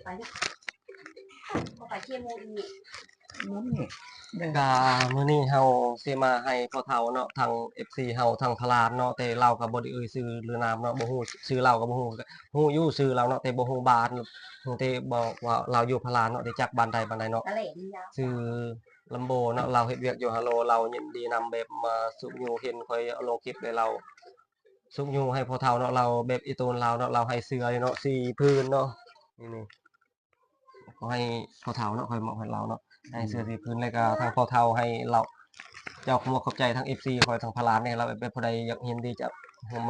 ไปเนี่ยไปเที่ยวมูอีก กามื้อนี้เฮาสิมาให้พ่อเฒ่าเนาะทาง FC เฮาทางพลานเนาะแต่เราก็บ่ได้เอ่ยชื่อหรือนามเนาะบ่ฮู้ชื่อเราก็บ่ฮู้อยู่ชื่อเราเนาะแต่บ่ฮู้บ้านฮู้แต่บอกว่าเราอยู่พลานเนาะได้จักบ้านใดบ้านใดเนาะ ทะเลนี่ยาว ชื่อลำโบเนาะเราเฮ็ดเวียกอยู่ฮัลโหลเรายินดีนำแบบมาสุกอยู่เห็นค่อยเอาลงคลิปเลยเราสุกอยู่ให้พ่อเฒ่าเนาะเราแบบอีตูนเราเนาะเราให้เสื้อเนาะ4พื้นเนาะนี่ขอให้พ่อเฒ่าเนาะค่อยมอบให้เราเนาะให้เสื้อ4พื้นแล้วก็ทางพ่อเฒ่าให้เราเจ้าขอบใจทั้ง FC คอยทางพลานเนี่ยเราแบบผู้ใดอยากเห็นดีจะ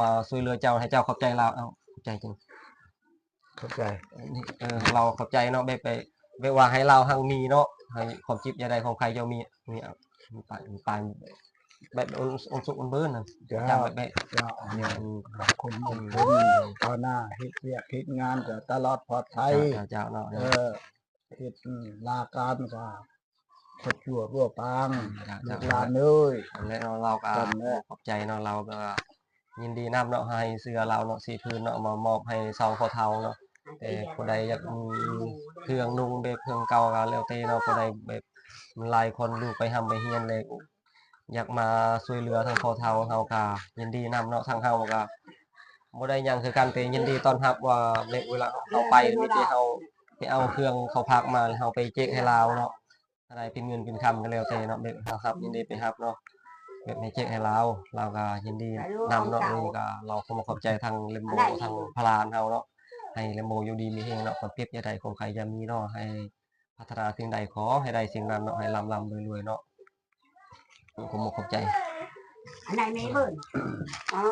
มาช่วยเหลือเจ้าให้เจ้าขอบใจเราเอาขอบใจจริง เข้าใจ นี่เราขอบใจเนาะไปว่าให้เราหังมีเนาะให้ความจิบอย่าใดของใครจะมีไปแบบอนสุกอนเบิ้นน่ะ เจ้า เจ้าแบบ เจ้าเนี่ยคนมงคลตอนหน้าเฮ็ดเวียกเฮ็ดงานก็ตลอดปลอดภัย เจ้าเนาะ เฮ็ดลาการก็ขดชั่วรั่วปางลูกหลานเอ้ย แล้วเราก็ขอบใจเนาะเราก็ยินดีนำเนาะให้เสื้อเราเนาะสีพื้นเนาะมามอบให้ซองพ่อเฒ่าเนาะแต่ผู้ใดอยากเครื่องนุ่งแบบเครื่องเก่าก็แล้วแต่เนาะผู้ใดแบบหลายคนลูกไปทำไปเฮียนเลยอยากมาช่วยเหลือทางพ่อเฒ่าเฮาก็ยินดีนำเนาะทางเฮาก็บ่ได้หยังคือกันแต่ยินดีต้อนรับว่าเวลาเราไปมีแต่เฮาไปเอาเครื่องเขาพักมาเฮาไปเจ๊กให้ลาวเนาะอะไรเป็นเงินเป็นคำก็แล้วแต่เนาะแบบเฮาครับยินดีไปรับเนาะแบบให้เจ๊กให้เราก็ยินดีนำเนาะนี่ก็เราขอบใจทางเลมโบทางพลานเฮาเนาะให้เลมโบอยู่ดีมีเฮงเนาะความเก็บอย่าใดของใครจะมีเนาะให้พัฒนาสิ่งใดขอให้ได้สิ่งนั้นเนาะให้ร่ำรวยๆเนาะผมขอบใจ อันไหนไม่เบิ่นอ๋อ